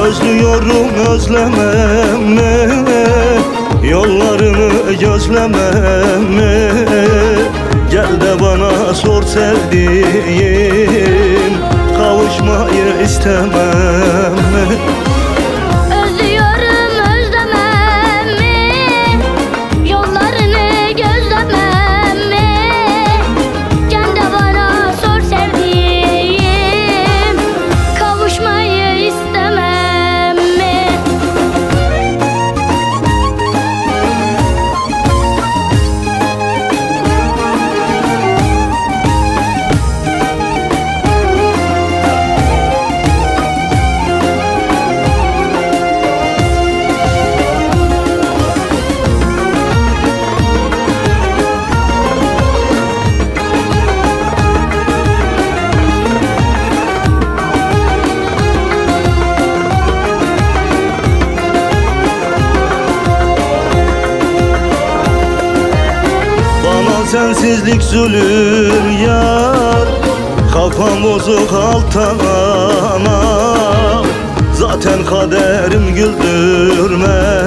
Özlüyorum özlemem mi? Yollarını gözlemem mi? Gel de bana sor sevdiğim, kavuşmayı istemem mi? Özlüyorum özlemem mi? Yollarını gözlemem mi? Gel de bana sor sevdiğim, kavuşmayı istemem. Sensizlik zulüm yar, kafam bozuk alttan ana. Zaten kaderim güldürmez,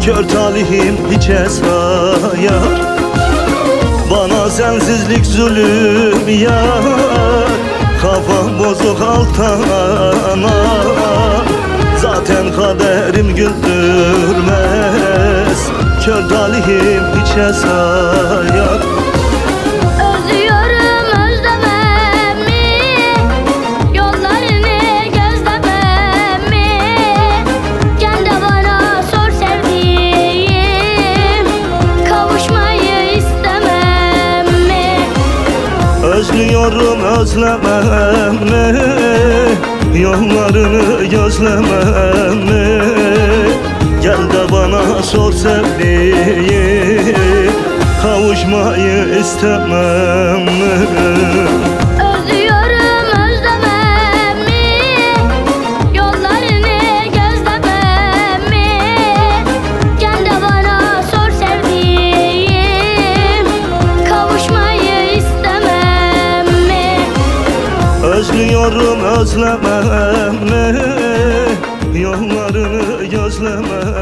kör talihim hiçe sayar. Bana sensizlik zulüm yar, kafam bozuk alttan ana. Zaten kaderim güldürmez, kör talihim hiçe sayar. Özlüyorum özlemem mi? Yollarını gözlemem mi? Gel de bana sor sevdiğim, kavuşmayı istemem mi? Özlüyorum özlemem mi? Yollarını gözlemem mi? Gel de bana sor sevdiğim, kavuşmayı istemem mi? Özlüyorum özlemem mi? Yollarını gözlemem mi? Gel de bana sor sevdiğim, kavuşmayı istemem mi? Özlüyorum özlemem mi? Yollarını gözlemem